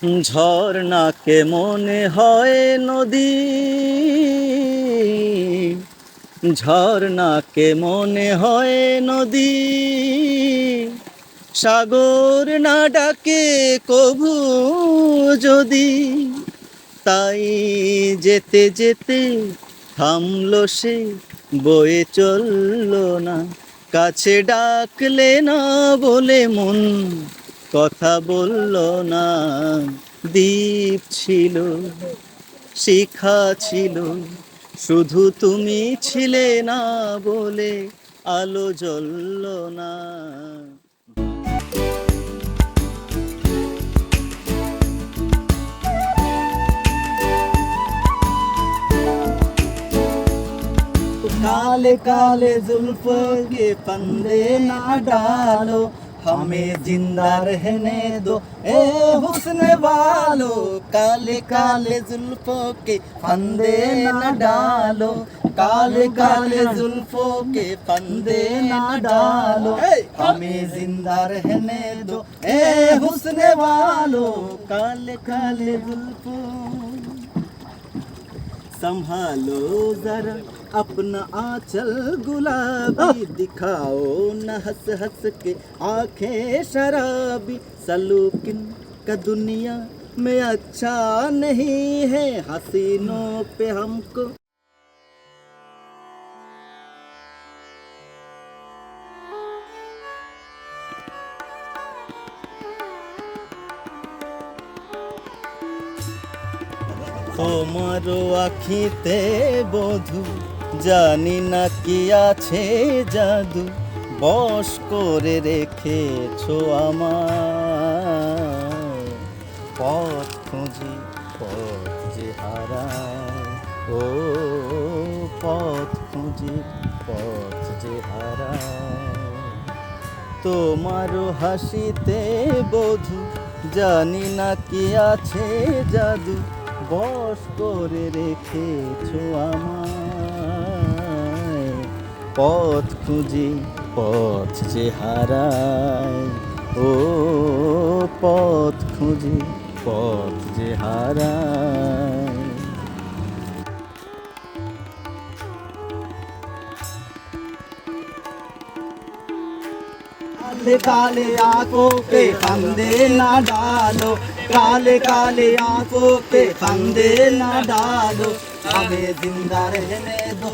ঝর্ণাকে মনে হয় নদী, ঝর্ণাকে মনে হয় নদী, সাগর না ডাকে কভু যদি। তাই যেতে যেতে থামলো সে, বয়ে চললো না। কাছে ডাকলে না বলে মন কথা বলল না। দ্বীপ ছিল, শিখা ছিল, শুধু তুমি ছিলে না বলে আলো জ্বলল না। काले काले जुल्फों के फंदे ना डालो, हमें जिंदा रहने दो ए हुस्न वालो। काले काले जुल्फों के फंदे ना डालो, काले काले जुल्फों के फंदे ना डालो, हमें जिंदा रहने दो ए हुस्न वालो। काले काले जुल्फों, संभालो जरा अपना आंचल गुलाबी, दिखाओ न हंस हंस के आंखें शराबी। सलूकिन का दुनिया में अच्छा नहीं है, हसीनों पे हमको। তোমারও আখিতে বধু, জানি না কি আছে জাদু, বশ করে রেখেছো আমার। পথ খুঁজি পথ যে হারায়, ও পথ খুঁজি পথ যে হারায়। তোমারও হাসিতে বধু, জানি না কি আছে জাদু, বশ করে রেখেছো আমায়। পথ খুঁজি পথ যে হারায়, ও পথ খুঁজি পথ যে হারায়। काले काले आंखों पे फंदे ना डालो, काले काले आंखों पे फंदे ना डालो, हमें जिंदा रहने दो।